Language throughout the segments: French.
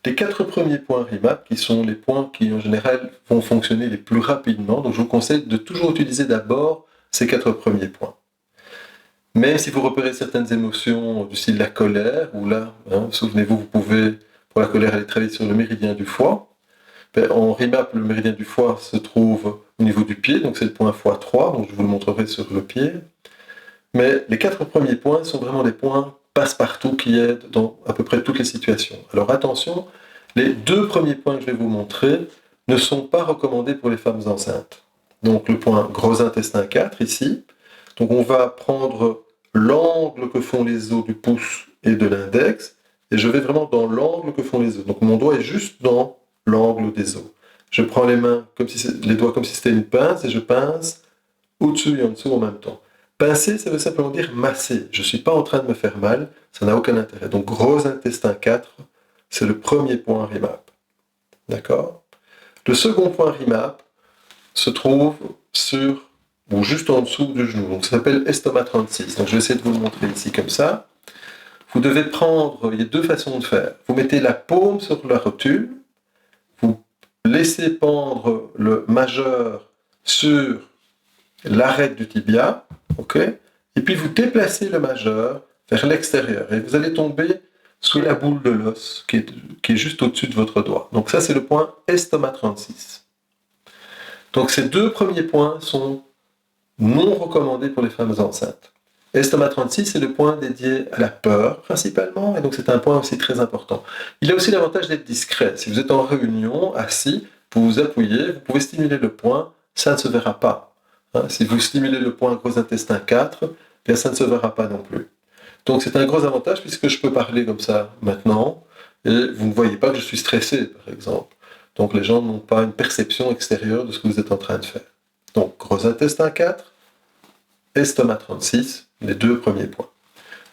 les 4 premiers points RIMAP, qui sont les points qui en général vont fonctionner les plus rapidement. Donc je vous conseille de toujours utiliser d'abord ces 4 premiers points. Même si vous repérez certaines émotions du style la colère, où là, souvenez-vous, vous pouvez, pour la colère, aller travailler sur le méridien du foie. En RIMAP, le méridien du foie se trouve au niveau du pied, donc c'est le point x3, donc je vous le montrerai sur le pied. Mais les 4 premiers points sont vraiment des points passe-partout qui aident dans à peu près toutes les situations. Alors attention, les 2 premiers points que je vais vous montrer ne sont pas recommandés pour les femmes enceintes. Donc le point gros intestin 4 ici. Donc on va prendre l'angle que font les os du pouce et de l'index, et je vais vraiment dans l'angle que font les os. Donc mon doigt est juste dans l'angle des os. Je prends les doigts comme si c'était une pince, et je pince au-dessus et en dessous en même temps. Pincer, ça veut simplement dire masser. Je ne suis pas en train de me faire mal, ça n'a aucun intérêt. Donc gros intestin 4, c'est le premier point RIMAP. D'accord ? Le second point RIMAP se trouve sur ou juste en dessous du genou. Donc ça s'appelle estomac 36. Donc je vais essayer de vous le montrer ici comme ça. Vous devez prendre, il y a 2 façons de faire. Vous mettez la paume sur la rotule, vous laissez pendre le majeur sur l'arête du tibia, ok, et puis vous déplacez le majeur vers l'extérieur et vous allez tomber sous la boule de l'os qui est juste au-dessus de votre doigt. Donc ça c'est le point estomac 36. Donc ces 2 premiers points sont non recommandés pour les femmes enceintes. Estomac 36, c'est le point dédié à la peur principalement, et donc c'est un point aussi très important. Il a aussi l'avantage d'être discret. Si vous êtes en réunion, assis, vous vous appuyez, vous pouvez stimuler le point, ça ne se verra pas. Si vous stimulez le point gros intestin 4, bien ça ne se verra pas non plus. Donc c'est un gros avantage puisque je peux parler comme ça maintenant, et vous ne voyez pas que je suis stressé, par exemple. Donc les gens n'ont pas une perception extérieure de ce que vous êtes en train de faire. Donc gros intestin 4, estomac 36, les 2 premiers points.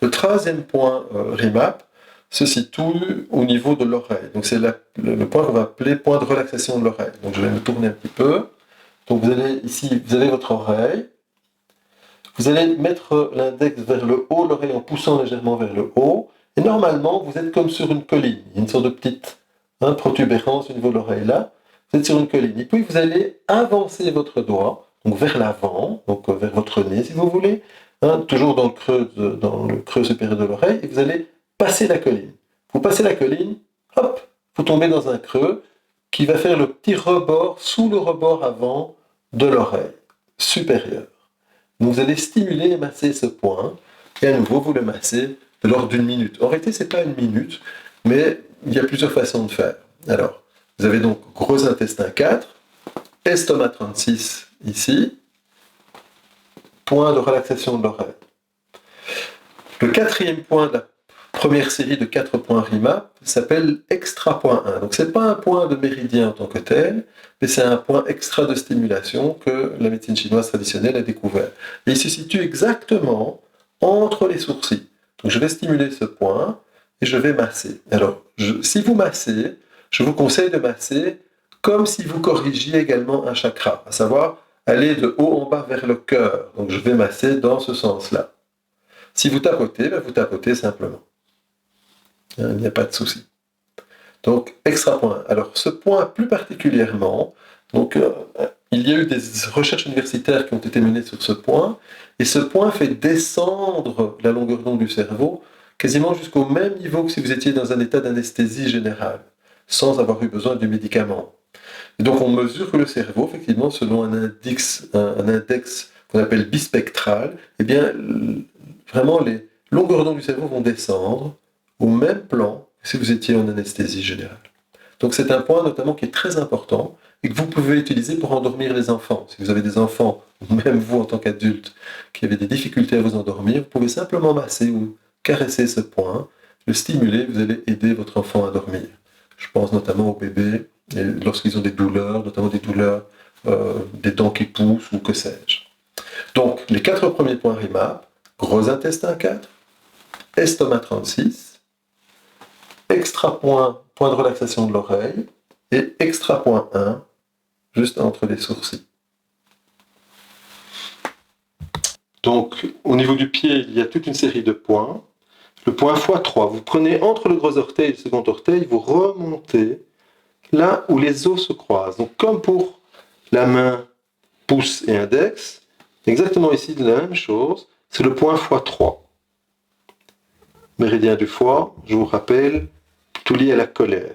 Le 3e point RIMAP se situe au niveau de l'oreille. Donc c'est le point qu'on va appeler point de relaxation de l'oreille. Donc je vais me tourner un petit peu. Donc vous allez ici, vous avez votre oreille. Vous allez mettre l'index vers le haut, l'oreille en poussant légèrement vers le haut. Et normalement, vous êtes comme sur une colline. Il y a une sorte de petite protubérance au niveau de l'oreille là. Vous êtes sur une colline. Et puis vous allez avancer votre doigt, donc vers l'avant, donc vers votre nez si vous voulez, toujours dans le creux supérieur de l'oreille, et vous allez passer la colline. Vous passez la colline, hop, vous tombez dans un creux qui va faire le petit rebord sous le rebord avant de l'oreille supérieure. Donc vous allez stimuler et masser ce point, et à nouveau vous le massez de l'ordre d'1 minute. En réalité, ce n'est pas 1 minute, mais il y a plusieurs façons de faire. Alors, vous avez donc gros intestin 4, estomac 36 ici, point de relaxation de l'oreille. Le 4e point de la première série de 4 points RIMAP s'appelle extra point 1. Donc ce n'est pas un point de méridien en tant que tel, mais c'est un point extra de stimulation que la médecine chinoise traditionnelle a découvert. Et il se situe exactement entre les sourcils. Donc je vais stimuler ce point et je vais masser. Alors, si vous massez, je vous conseille de masser comme si vous corrigiez également un chakra, à savoir aller de haut en bas vers le cœur. Donc je vais masser dans ce sens-là. Si vous tapotez, vous tapotez simplement. Il n'y a pas de souci. Donc, extra point. Alors, ce point plus particulièrement, il y a eu des recherches universitaires qui ont été menées sur ce point, et ce point fait descendre la longueur d'onde du cerveau quasiment jusqu'au même niveau que si vous étiez dans un état d'anesthésie générale, sans avoir eu besoin du médicament. Et donc, on mesure que le cerveau, effectivement, selon un index qu'on appelle bispectral, eh bien, vraiment, les longueurs d'onde du cerveau vont descendre au même plan que si vous étiez en anesthésie générale. Donc c'est un point notamment qui est très important et que vous pouvez utiliser pour endormir les enfants. Si vous avez des enfants, ou même vous en tant qu'adulte, qui avez des difficultés à vous endormir, vous pouvez simplement masser ou caresser ce point, le stimuler, vous allez aider votre enfant à dormir. Je pense notamment aux bébés, et lorsqu'ils ont des douleurs, notamment des douleurs des dents qui poussent ou que sais-je. Donc les 4 premiers points RIMAP, gros intestin 4, estomac 36, extra point de relaxation de l'oreille, et extra point 1, juste entre les sourcils. Donc, au niveau du pied, il y a toute une série de points. le point x3. Vous prenez entre le gros orteil et le second orteil, vous remontez là où les os se croisent. Donc comme pour la main pouce et index, exactement ici la même chose, c'est le point x3. Méridien du foie, je vous rappelle, tout lié à la colère.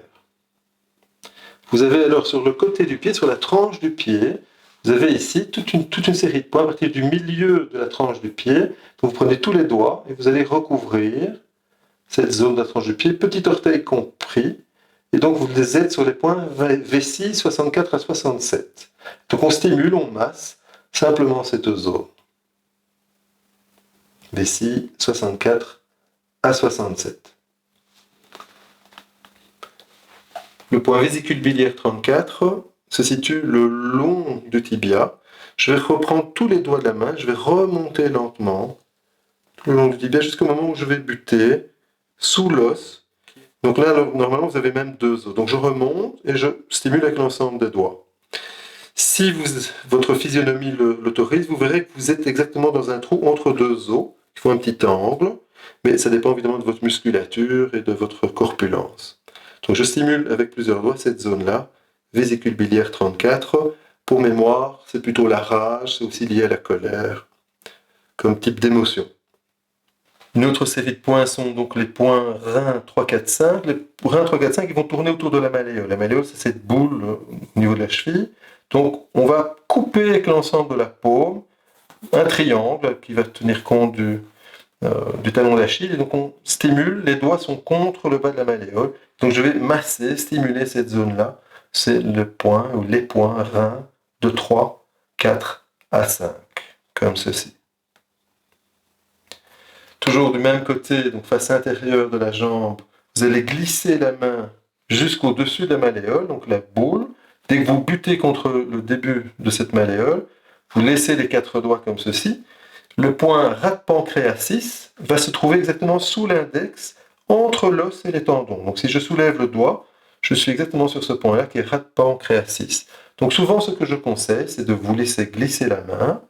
Vous avez alors sur le côté du pied, sur la tranche du pied, vous avez ici toute une série de points à partir du milieu de la tranche du pied. Donc vous prenez tous les doigts et vous allez recouvrir cette zone de la tranche du pied, petit orteil compris, et donc vous les êtes sur les points V6, 64 à 67. Donc on stimule, on masse simplement cette zone. V6, 64 à 67. Le point vésicule biliaire 34 se situe le long du tibia. Je vais reprendre tous les doigts de la main, je vais remonter lentement le long du tibia jusqu'au moment où je vais buter sous l'os. Donc là, normalement, vous avez même deux os. Donc je remonte et je stimule avec l'ensemble des doigts. Si votre physionomie l'autorise, vous verrez que vous êtes exactement dans un trou entre deux os, qui font un petit angle, mais ça dépend évidemment de votre musculature et de votre corpulence. Donc je stimule avec plusieurs doigts cette zone-là, vésicule biliaire 34. Pour mémoire, c'est plutôt la rage, c'est aussi lié à la colère, comme type d'émotion. Une autre série de points sont donc les points rein 3, 4, 5. Les reins 3, 4, 5 ils vont tourner autour de la malléole. La malléole, c'est cette boule au niveau de la cheville. Donc on va couper avec l'ensemble de la paume un triangle qui va tenir compte du talon d'Achille. Et donc on stimule, les doigts sont contre le bas de la malléole. Donc je vais masser, stimuler cette zone-là. C'est le point ou les points rein de 3, 4 à 5, comme ceci. Toujours du même côté, donc face intérieure de la jambe, vous allez glisser la main jusqu'au-dessus de la malléole, donc la boule. Dès que vous butez contre le début de cette malléole, vous laissez les 4 doigts comme ceci. Le point rate pancréas 6 va se trouver exactement sous l'index, entre l'os et les tendons. Donc si je soulève le doigt, je suis exactement sur ce point-là qui est rate pancréas 6. Donc souvent ce que je conseille, c'est de vous laisser glisser la main,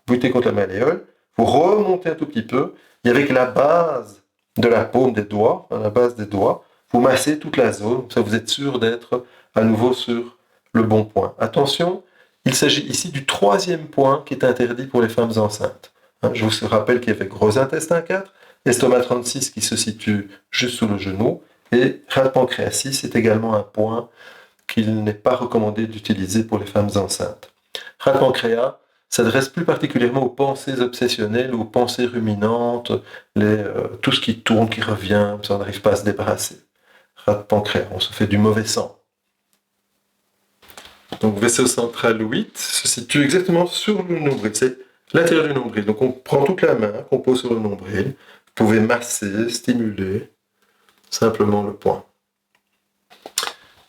buter contre la malléole, vous remontez un tout petit peu, et avec la base de la paume des doigts, la base des doigts, vous massez toute la zone, ça vous êtes sûr d'être à nouveau sur le bon point. Attention, il s'agit ici du 3e point qui est interdit pour les femmes enceintes. Je vous rappelle qu'il y avait gros intestin 4, estomac 36 qui se situe juste sous le genou, et rate pancréas 6 est également un point qu'il n'est pas recommandé d'utiliser pour les femmes enceintes. Rate pancréas s'adresse plus particulièrement aux pensées obsessionnelles, aux pensées ruminantes, tout ce qui tourne, qui revient, ça on n'arrive pas à se débarrasser. Rate pancréas, on se fait du mauvais sang. Donc vaisseau central 8 se situe exactement sur le nombril, c'est l'intérieur du nombril. Donc on prend toute la main qu'on pose sur le nombril, vous pouvez masser, stimuler simplement le point.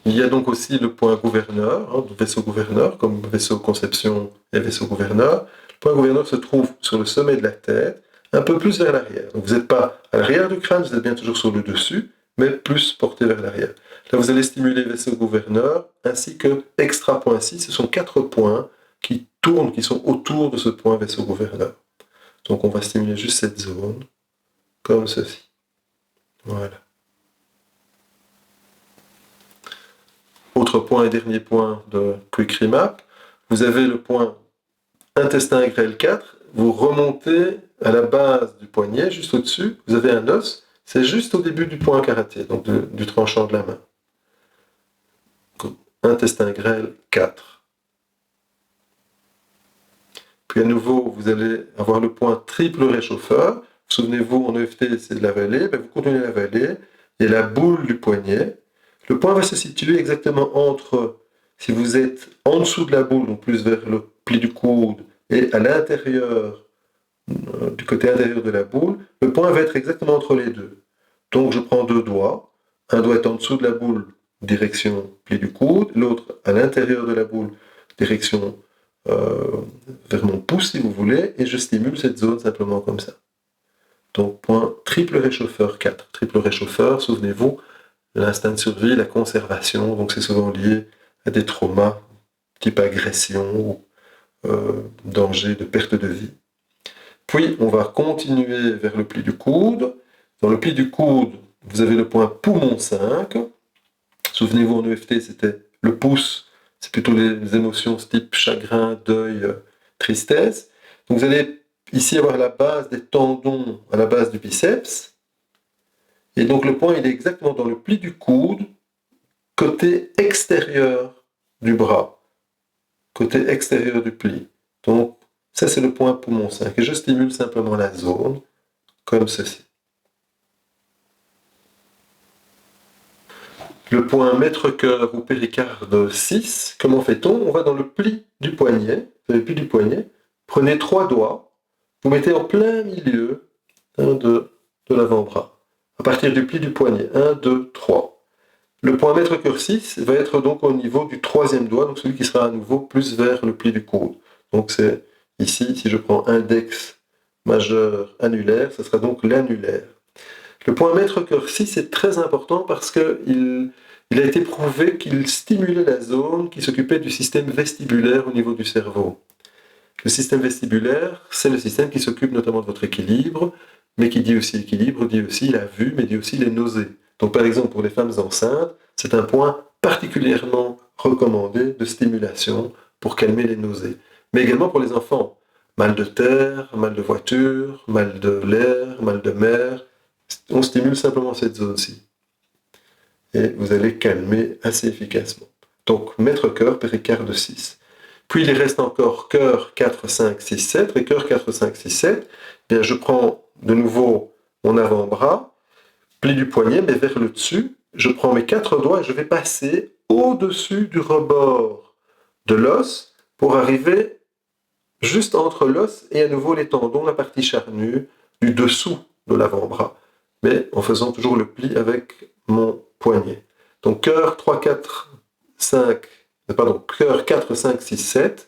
Il y a donc aussi le point gouverneur, vaisseau gouverneur, comme vaisseau conception et vaisseau gouverneur. Le point gouverneur se trouve sur le sommet de la tête, un peu plus vers l'arrière. Donc vous n'êtes pas à l'arrière du crâne, vous êtes bien toujours sur le dessus, mais plus porté vers l'arrière. Là, vous allez stimuler vaisseau gouverneur, ainsi que extra point 6. Ce sont 4 points qui tournent, qui sont autour de ce point vaisseau gouverneur. Donc on va stimuler juste cette zone, comme ceci. Voilà. Autre point et dernier point de Quick Remap, vous avez le point intestin grêle 4, vous remontez à la base du poignet, juste au-dessus, vous avez un os, c'est juste au début du point karaté, donc du tranchant de la main. Intestin grêle 4. Puis à nouveau, vous allez avoir le point triple réchauffeur. Souvenez-vous, en EFT, c'est de l'avaler, vous continuez à l'avaler, et la boule du poignet. Le point va se situer exactement entre, si vous êtes en dessous de la boule, donc plus vers le pli du coude, et à l'intérieur, du côté intérieur de la boule, le point va être exactement entre les deux. Donc je prends 2 doigts, un doigt est en dessous de la boule, direction pli du coude, l'autre à l'intérieur de la boule, direction vers mon pouce si vous voulez, et je stimule cette zone simplement comme ça. Donc point triple réchauffeur 4. Triple réchauffeur, souvenez-vous, l'instinct de survie, la conservation, donc c'est souvent lié à des traumas, type agression ou danger de perte de vie. Puis on va continuer vers le pli du coude, Dans le pli du coude, vous avez le point poumon 5. Souvenez-vous, en EFT, c'était le pouce, c'est plutôt les émotions type chagrin, deuil, tristesse. Donc vous allez ici avoir la base des tendons à la base du biceps. Et donc le point, il est exactement dans le pli du coude, côté extérieur du bras, côté extérieur du pli. Donc ça, c'est le point poumon 5. Et je stimule simplement la zone, comme ceci. Le point maître-cœur ou péricarde 6, comment fait-on? On va dans le pli du poignet, le pli du poignet, prenez 3 doigts, vous mettez en plein milieu, 1, 2, de l'avant-bras, à partir du pli du poignet, 1, 2, 3. Le point maître-cœur 6 va être donc au niveau du 3e doigt, donc celui qui sera à nouveau plus vers le pli du coude. Donc c'est ici, si je prends index, majeur, annulaire, ce sera donc l'annulaire. Le point maître-cœur 6 est très important parce qu'il a été prouvé qu'il stimulait la zone qui s'occupait du système vestibulaire au niveau du cerveau. Le système vestibulaire, c'est le système qui s'occupe notamment de votre équilibre, mais qui dit aussi équilibre, dit aussi la vue, mais dit aussi les nausées. Donc par exemple pour les femmes enceintes, c'est un point particulièrement recommandé de stimulation pour calmer les nausées. Mais également pour les enfants, mal de terre, mal de voiture, mal de l'air, mal de mer, on stimule simplement cette zone-ci. Et vous allez calmer assez efficacement. Donc maître-cœur, péricarde 6. Puis il reste encore cœur 4, 5, 6, 7. Et cœur 4, 5, 6, 7, bien, je prends de nouveau mon avant-bras, pli du poignet, mais vers le dessus. Je prends mes 4 doigts et je vais passer au-dessus du rebord de l'os pour arriver juste entre l'os et à nouveau les tendons, la partie charnue du dessous de l'avant-bras, mais en faisant toujours le pli avec mon poignet. Donc cœur 3, 4, 5, pardon, cœur 4, 5, 6, 7,